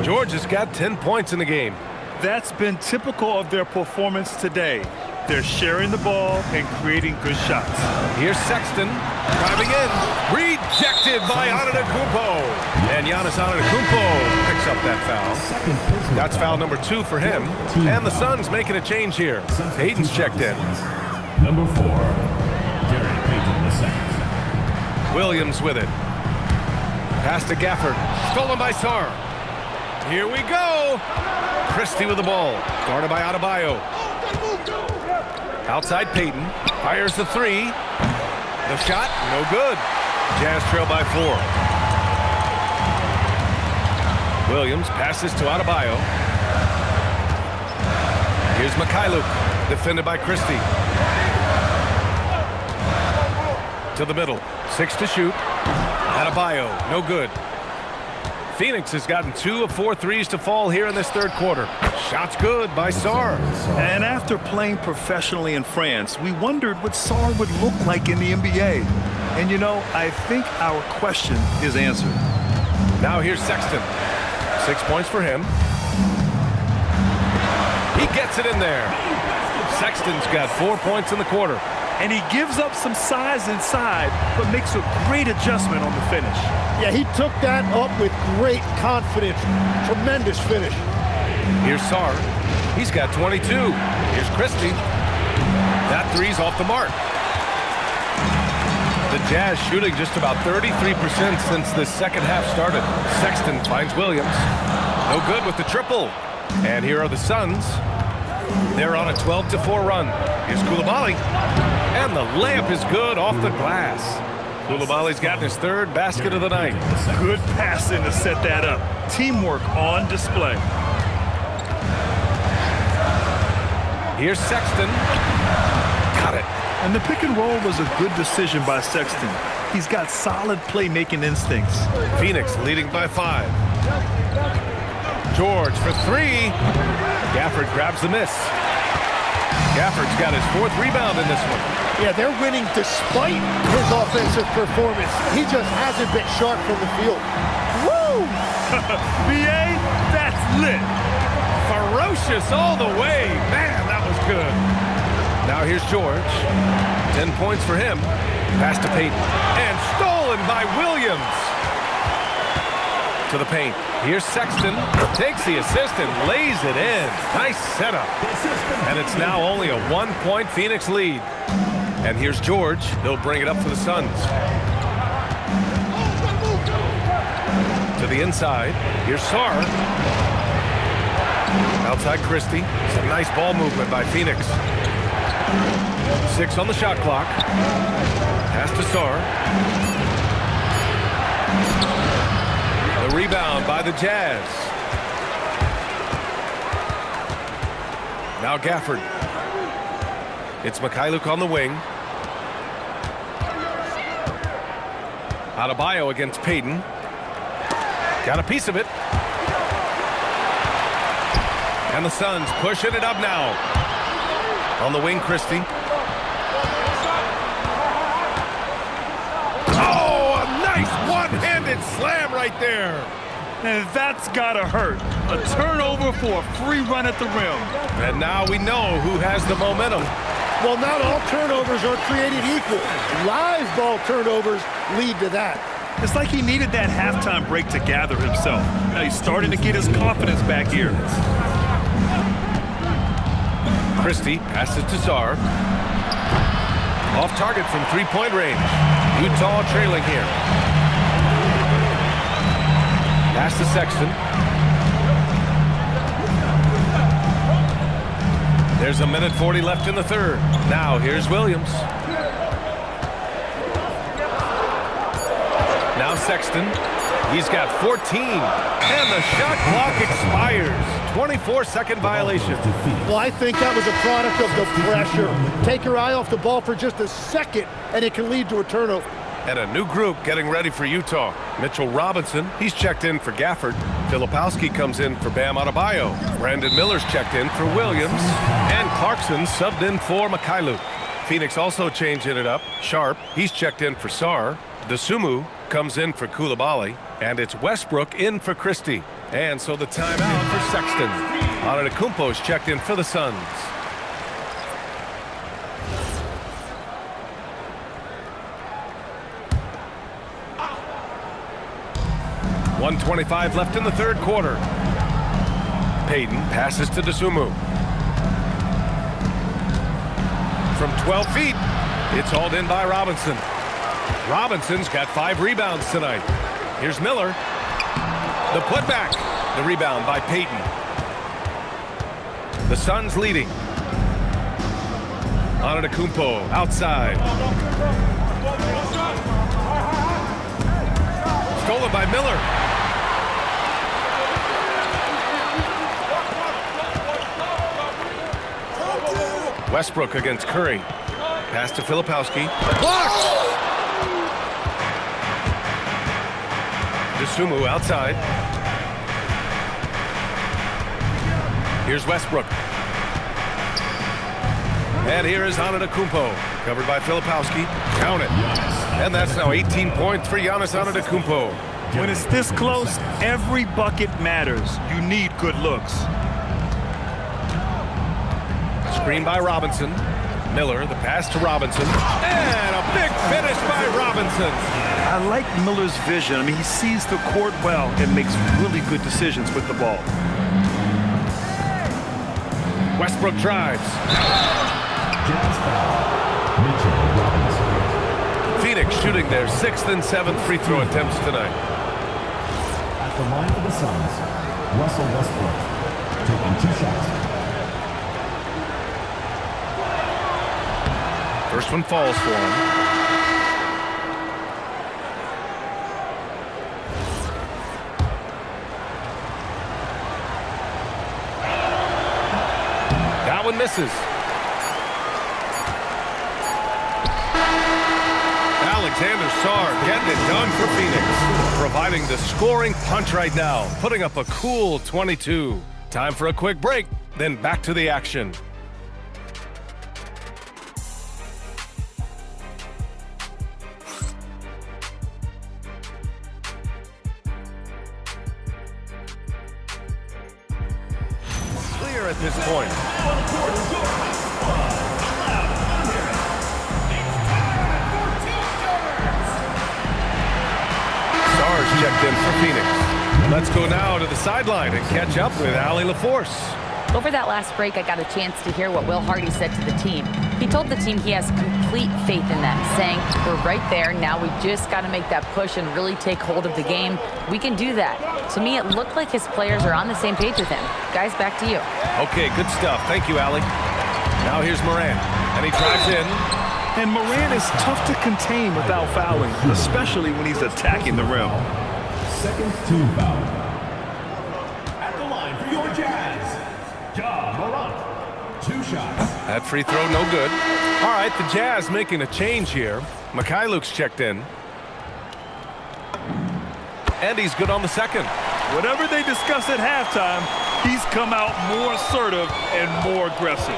George has got 10 points in the game. That's been typical of their performance today. They're sharing the ball and creating good shots. Here's Sexton driving in. Rejected by Antetokounmpo. And Giannis Antetokounmpo picks up that foul. That's foul number 2 for him. And the Suns making a change here. Hayden's checked in. Number 4, Derek Payton II. Williams with it. Pass to Gafford. Stolen by Sarr. Here we go. Christie with the ball. Guarded by Adebayo. Outside Payton. Fires the 3. The shot, no good. Jazz trail by 4. Williams passes to Adebayo. Here's Mikhailuk, defended by Christie. To the middle, 6 to shoot. Adebayo, no good. Phoenix has gotten 2 of 4 threes to fall here in this third quarter. Shot's good by Sarr. And after playing professionally in France, we wondered what Sarr would look like in the NBA. And you know, I think our question is answered. Now here's Sexton. 6 points for him. He gets it in there. Sexton's got 4 points in the quarter. And he gives up some size inside, but makes a great adjustment on the finish. Yeah, he took that up with great confidence. Tremendous finish. Here's Sarr. He's got 22. Here's Christie. That three's off the mark. The Jazz shooting just about 33% since the second half started. Sexton finds Williams. No good with the triple. And here are the Suns. They're on a 12-4 run. Here's Coulibaly. And the layup is good off the glass. Coulibaly's gotten his 3rd basket of the night. Good passing to set that up. Teamwork on display. Here's Sexton. Got it. And the pick and roll was a good decision by Sexton. He's got solid playmaking instincts. Phoenix leading by 5. George for 3. Gafford grabs the miss. Gafford's got his 4th rebound in this one. Yeah, they're winning despite his offensive performance. He just hasn't been sharp from the field. Woo! BA, that's lit. Ferocious all the way. Man, that was good. Now here's George. 10 points for him. Pass to Payton. And stolen by Williams. To the paint. Here's Sexton. Takes the assist and lays it in. Nice setup. And it's now only a 1-point Phoenix lead. And here's George. He'll bring it up for the Suns. To the inside. Here's Sarr. Outside Christie. Some nice ball movement by Phoenix. 6 on the shot clock. Pass to Sarr. The rebound by the Jazz. Now Gafford. It's Mikhailuk on the wing. Adebayo against Payton. Got a piece of it. And the Suns pushing it up now. On the wing, Christie. Oh, a nice one-handed slam right there. And that's gotta hurt. A turnover for a free run at the rim. And now we know who has the momentum. Well, not all turnovers are created equal. Live ball turnovers lead to that. It's like he needed that halftime break to gather himself. Now he's starting to get his confidence back here. Christie passes to Sarr. Off target from 3-point range. Utah trailing here. Pass to Sexton. There's a 1:40 left in the third. Now here's Williams. Now Sexton. He's got 14. And the shot clock expires. 24-second violation. Well, I think that was a product of the pressure. Take your eye off the ball for just a second, and it can lead to a turnover. And a new group getting ready for Utah. Mitchell Robinson, he's checked in for Gafford. Filipowski comes in for Bam Adebayo. Brandon Miller's checked in for Williams. And Clarkson subbed in for Mikhailuk. Phoenix also changing it up. Sharp, he's checked in for Sarr. Dosunmu comes in for Coulibaly. And it's Westbrook in for Christie. And so the timeout for Sexton. Antetokounmpo's checked in for the Suns. .125 left in the third quarter. Payton passes to Dosunmu. From 12 feet, it's hauled in by Robinson. Robinson's got 5 rebounds tonight. Here's Miller. The putback. The rebound by Payton. The Suns leading. Antetokounmpo outside. Stolen by Miller. Westbrook against Curry. Pass to Filipowski. Blocked! DeSumo outside. Here's Westbrook. And here is Antetokounmpo, covered by Filipowski. Count it. And that's now 18 points for Giannis Antetokounmpo. When it's this close, every bucket matters. You need good looks. Screen by Robinson. Miller, the pass to Robinson. And a big finish by Robinson. I like Miller's vision. I mean, he sees the court well and makes really good decisions with the ball. Westbrook drives. Phoenix shooting their 6th and 7th free throw attempts tonight. At the line for the Suns, Russell Westbrook taking 2 shots. First one falls for him. That one misses. Alexander Sarr getting it done for Phoenix, providing the scoring punch right now, putting up a cool 22. Time for a quick break, then back to the action. Clear at this point. Checked in for Phoenix. Let's go now to the sideline and catch up with Allie LaForce. Over that last break, I got a chance to hear what Will Hardy said to the team. He told the team he has complete faith in them, saying, we're right there, now we just got to make that push and really take hold of the game. We can do that. To me, it looked like his players are on the same page with him. Guys, back to you. Okay, good stuff. Thank you, Allie. Now here's Morant, and he drives in. And Morant is tough to contain without fouling, especially when he's attacking the rim. Second team foul. At the line for your Jazz, Ja Morant. 2 shots. That free throw, no good. All right, the Jazz making a change here. Mikhailuk's checked in. And he's good on the second. Whatever they discuss at halftime, he's come out more assertive and more aggressive.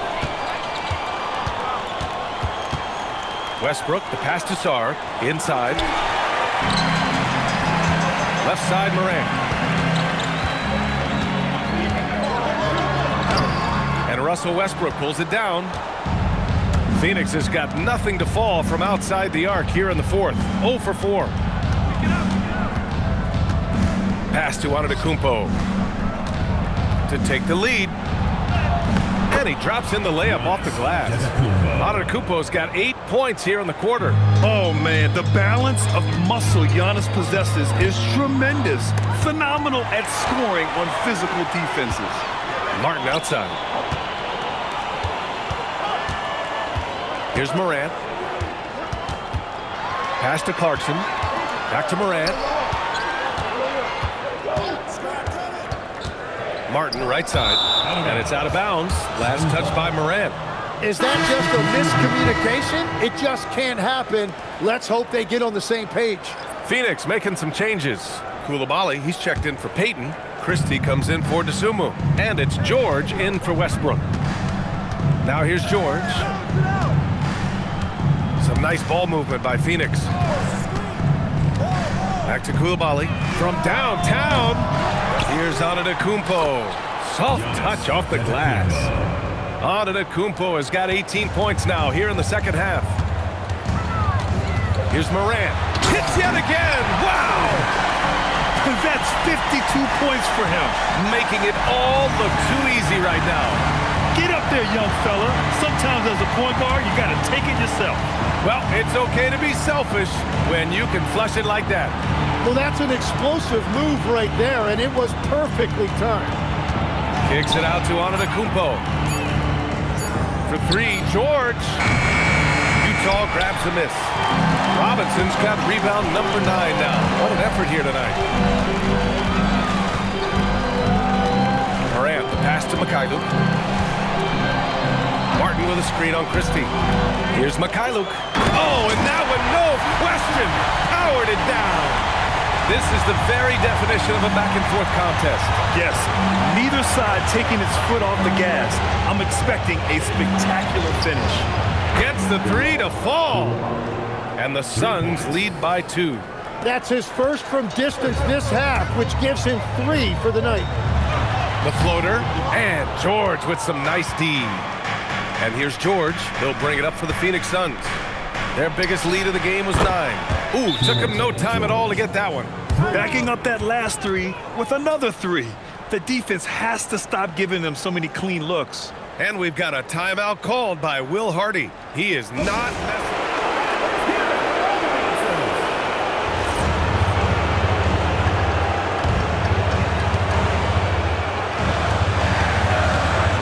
Westbrook, the pass to Sarr, inside. Left side, Morant. And Russell Westbrook pulls it down. Phoenix has got nothing to fall from outside the arc here in the 4th. 0 for 4. Pass to Antetokounmpo to take the lead. And he drops in the layup off the glass. Antetokounmpo's got 8 points here in the quarter. Oh, man, the balance of muscle Giannis possesses is tremendous. Phenomenal at scoring on physical defenses. Martin outside. Here's Morant. Pass to Clarkson. Back to Morant. Martin right side. And it's out of bounds. Last touch by Morant. Is that just a miscommunication? It just can't happen. Let's hope they get on the same page. Phoenix making some changes. Coulibaly, he's checked in for Payton. Christie comes in for DeSumo. And it's George in for Westbrook. Now here's George. Some nice ball movement by Phoenix. Back to Coulibaly. From downtown, here's Antetokounmpo. Soft touch off the glass. Antetokounmpo has got 18 points now here in the second half. Here's Morant. Hits yet again. Wow! That's 52 points for him. Making it all look too easy right now. Get up there, young fella. Sometimes as a point guard, you got to take it yourself. Well, it's okay to be selfish when you can flush it like that. Well, that's an explosive move right there, and it was perfectly timed. Kicks it out to Antetokounmpo. For 3, George. Utah grabs a miss. Robinson's got rebound number 9 now. What an effort here tonight. Morant, the pass to Mikhailuk. Martin with a screen on Christie. Here's Mikhailuk. Oh, and that one, no question, powered it down. This is the very definition of a back-and-forth contest. Yes, neither side taking its foot off the gas. I'm expecting a spectacular finish. Gets the three to fall. And the Suns lead by 2. That's his first from distance this half, which gives him 3 for the night. The floater, and George with some nice D. And here's George. He'll bring it up for the Phoenix Suns. Their biggest lead of the game was 9. Ooh, took him no time at all to get that one. Backing up that last 3 with another 3. The defense has to stop giving them so many clean looks. And we've got a timeout called by Will Hardy. He is not messing.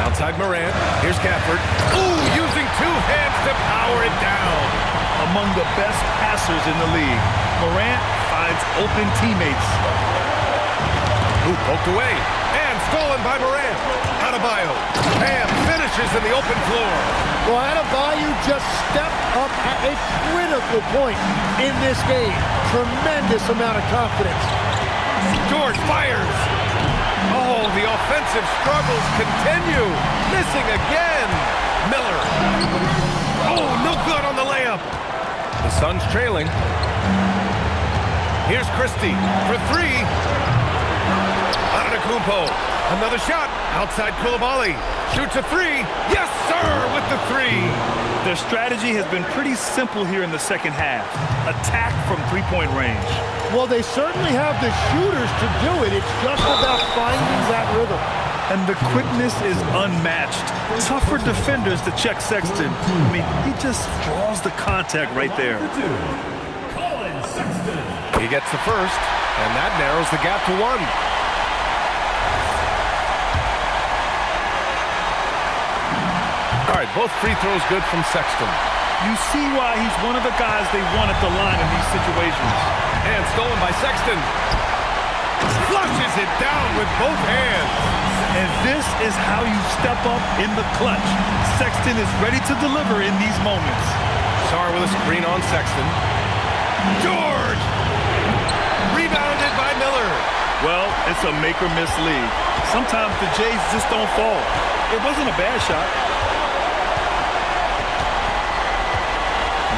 Outside Morant. Here's Gafford. Ooh, using 2 hands to power it down. Among the best passers in the league, Morant finds open teammates. Ooh, poked away. And stolen by Morant. Adebayo. Bam, finishes in the open floor. Well, Adebayo just stepped up at a critical point in this game. Tremendous amount of confidence. George fires. Oh, the offensive struggles continue. Missing again. Miller. Oh, no good on the layup. The Suns trailing. Here's Christie for 3. Antetokounmpo. Another shot. Outside Coulibaly. Shoots a 3. Yes, sir, with the 3. Their strategy has been pretty simple here in the second half. Attack from three-point range. Well, they certainly have the shooters to do it. It's just about finding that rhythm. And the quickness is unmatched. Tough for defenders to check Sexton. I mean, he just draws the contact right there. Colin Sexton. He gets the first, and that narrows the gap to 1. All right, both free throws good from Sexton. You see why he's one of the guys they want at the line in these situations. And stolen by Sexton. Flushes it down with both hands. And this is how you step up in the clutch. Sexton is ready to deliver in these moments. Sarr with a screen on Sexton. George! Rebounded by Miller. Well, it's a make-or-miss league. Sometimes the Jays just don't fall. It wasn't a bad shot.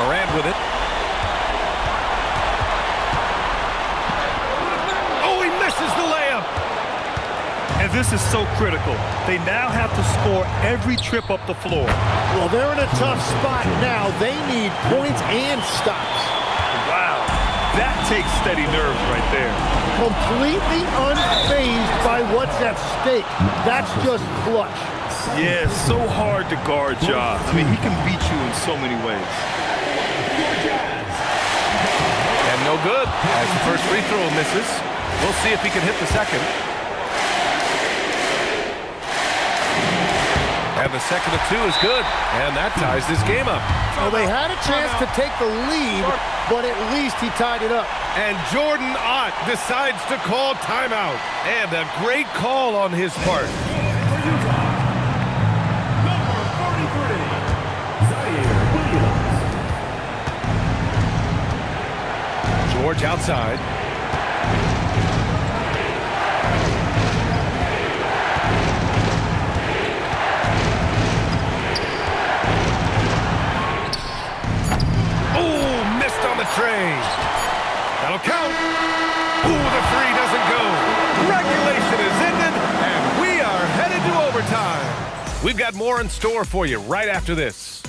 Morant with it. Oh, he misses the layup. And this is so critical. They now have to score every trip up the floor. Well, they're in a tough spot now. They need points and stops. Wow, that takes steady nerves right there. Completely unfazed by what's at stake. That's just clutch. Yeah, it's so hard to guard Ja. I mean, he can beat you in so many ways. And no good. As the first free throw misses. We'll see if he can hit the second. And the second of 2 is good. And that ties this game up. Well, they had a chance to take the lead, but at least he tied it up. And Jordan Ott decides to call timeout. And a great call on his part. Number 43, Zaire Williams. George outside. Tray. That'll count. Ooh, the 3 doesn't go. Regulation is ended, and we are headed to overtime. We've got more in store for you right after this.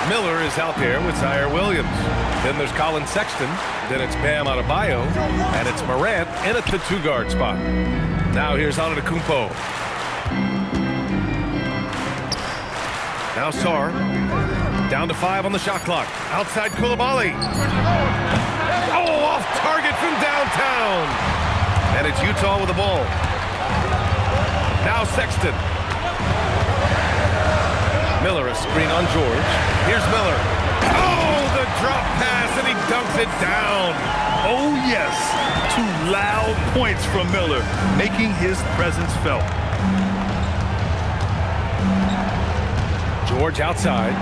Miller is out there with Zaire Williams. Then there's Colin Sexton. Then it's Bam Adebayo. And it's Morant in at the 2-guard spot. Now here's Antetokounmpo. Now Sarr. Down to 5 on the shot clock. Outside Coulibaly. Oh, off target from downtown. And it's Utah with the ball. Now Sexton. Miller, a screen on George. Here's Miller. Oh, the drop pass, and he dunks it down. Oh, yes. 2 loud points from Miller, making his presence felt. George outside.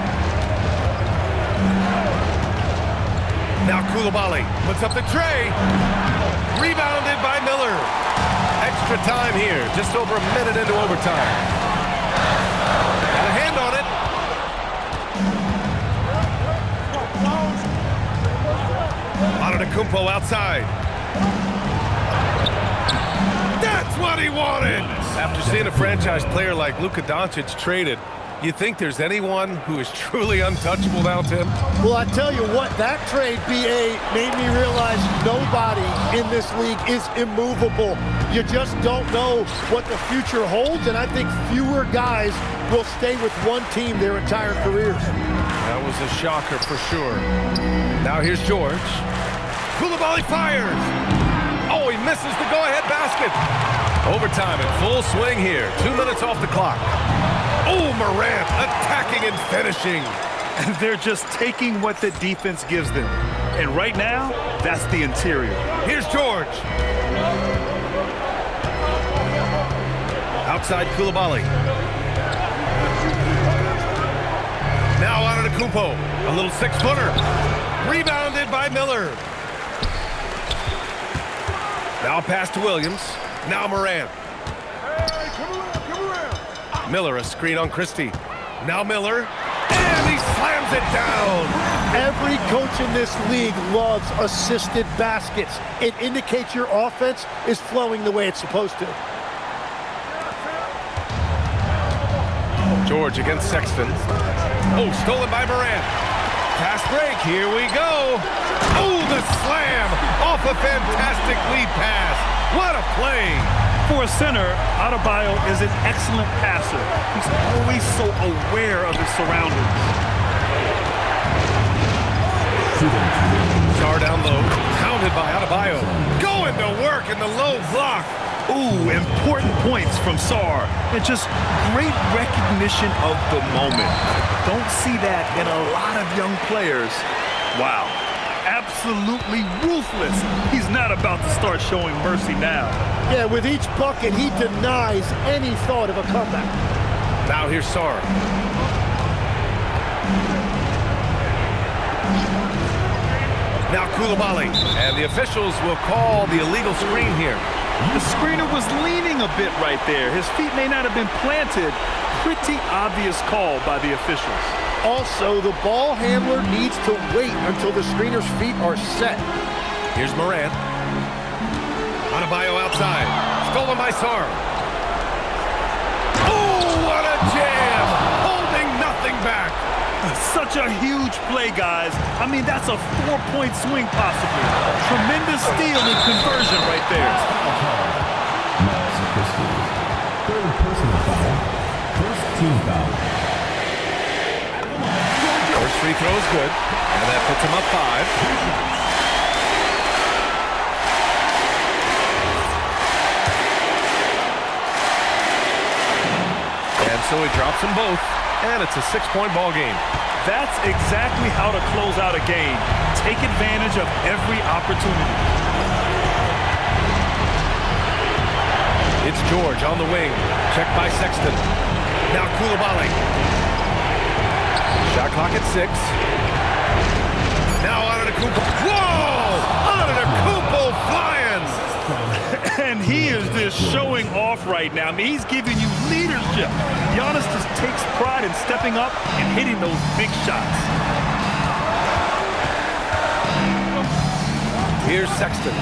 Now Coulibaly puts up the tray. Rebounded by Miller. Extra time here, just over a minute into overtime. Got a hand on it. Antetokounmpo outside. That's what he wanted! After seeing a franchise player like Luka Doncic traded, you think there's anyone who is truly untouchable now, Tim? Well, I tell you what, that trade, B.A., made me realize nobody in this league is immovable. You just don't know what the future holds, and I think fewer guys will stay with one team their entire careers. That was a shocker for sure. Now here's George. Coulibaly fires. Oh, he misses the go-ahead basket. Overtime in full swing here. 2 minutes off the clock. Oh, Morant attacking and finishing. And they're just taking what the defense gives them. And right now, that's the interior. Here's George. Outside Coulibaly. Now Antetokounmpo. A little 6-footer. Rebounded by Miller. Now pass to Williams. Now Morant. Miller, a screen on Christie. Now Miller, and he slams it down. Every coach in this league loves assisted baskets. It indicates your offense is flowing the way it's supposed to. George against Sexton. Oh, stolen by Morant. Fast break, here we go. Oh, the slam off a fantastic lead pass. What a play. For a center, Adebayo is an excellent passer. He's always so aware of his surroundings. Sarr down low, pounded by Adebayo. Going to work in the low block. Ooh, important points from Sarr. And just great recognition of the moment. Don't see that in a lot of young players. Wow. Absolutely ruthless. He's not about to start showing mercy now. Yeah, with each bucket, he denies any thought of a comeback. Now here's Sarr. Now Coulibaly. And the officials will call the illegal screen here. The screener was leaning a bit right there. His feet may not have been planted. Pretty obvious call by the officials. Also, the ball handler needs to wait until the screener's feet are set. Here's Morant. Adebayo outside. Stolen by Sarr. Oh, what a jam! Holding nothing back. Such a huge play, guys. I mean, that's a 4-point swing possibly. Tremendous steal and conversion right there. Third personal foul. First team foul. First free throw is good, and that puts him up 5. And so he drops them both, and it's a 6-point ball game. That's exactly how to close out a game. Take advantage of every opportunity. It's George on the wing. Checked by Sexton. Now Coulibaly. Shot clock at 6. Now Antetokounmpo. Whoa! Antetokounmpo flying! And he is just showing off right now. I mean, he's giving you leadership. Giannis just takes pride in stepping up and hitting those big shots. Here's Sexton.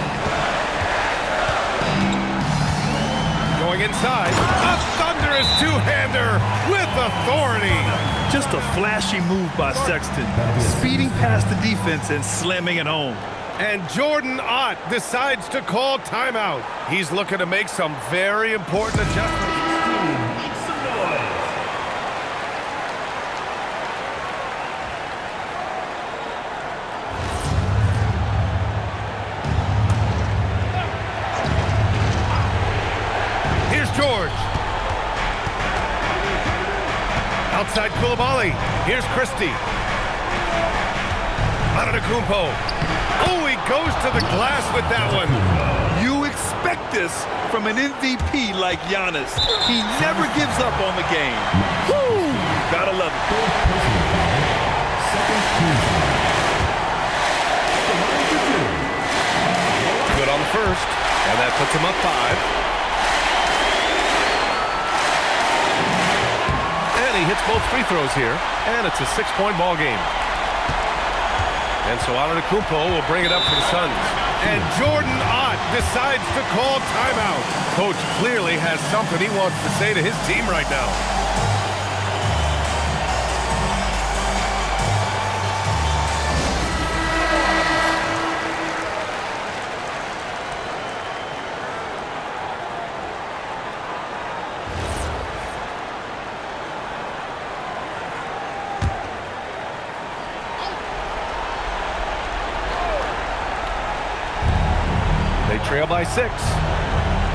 Going inside. A thunderous two-hander with authority. Just a flashy move by Sexton. Speeding past the defense and slamming it home. And Jordan Ott decides to call timeout. He's looking to make some very important adjustments. George. Outside Koulibaly. Here's Christie. Antetokounmpo. Oh, he goes to the glass with that one. You expect this from an MVP like Giannis. He never gives up on the game. Woo! Gotta love it. Good on the first, and that puts him up 5. And he hits both free throws here, and it's a 6-point ball game. And so Antetokounmpo will bring it up for the Suns. And Jordan Ott decides to call timeout. Coach clearly has something he wants to say to his team right now. They trail by 6.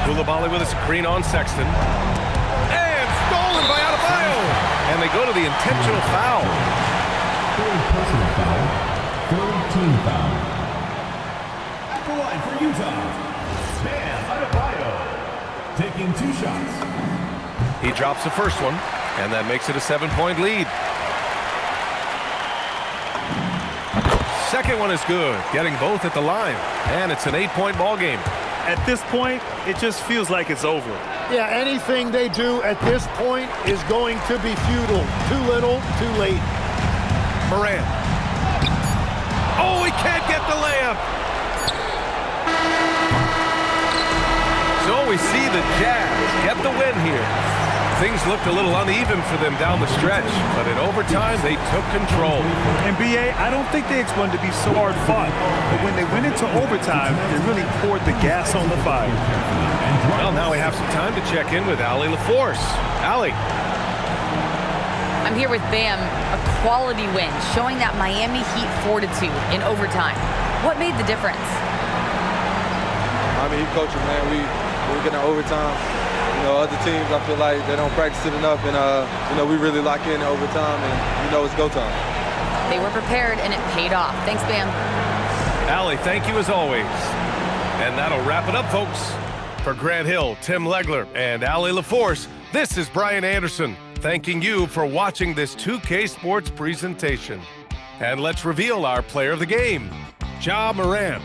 Koulibaly with a screen on Sexton. And stolen by Adebayo. And they go to the intentional foul. Third personal foul. Third team foul. At the line for Utah, Bam Adebayo. Taking 2 shots. He drops the first one, and that makes it a 7-point lead. Second one is good, getting both at the line. And it's an 8-point ball game. At this point, it just feels like it's over. Yeah, anything they do at this point is going to be futile. Too little, too late. Morant. Oh, he can't get the layup. So we see the Jazz get the win here. Things looked a little uneven for them down the stretch, but in overtime, they took control. And B.A., I don't think they expected to be so hard fought, but when they went into overtime, they really poured the gas on the fire. Well, now we have some time to check in with Allie LaForce. Allie. I'm here with Bam, a quality win, showing that Miami Heat fortitude in overtime. What made the difference? I mean, Heat coaching, man. We get in overtime. You know, other teams, I feel like they don't practice it enough, and you know, we really lock in overtime, and you know, it's go time. They were prepared, and it paid off. Thanks, Bam. Allie, thank you as always. And that'll wrap it up, folks. For Grant Hill, Tim Legler, and Allie LaForce, this is Brian Anderson, thanking you for watching this 2K Sports presentation. And let's reveal our player of the game, Ja Morant.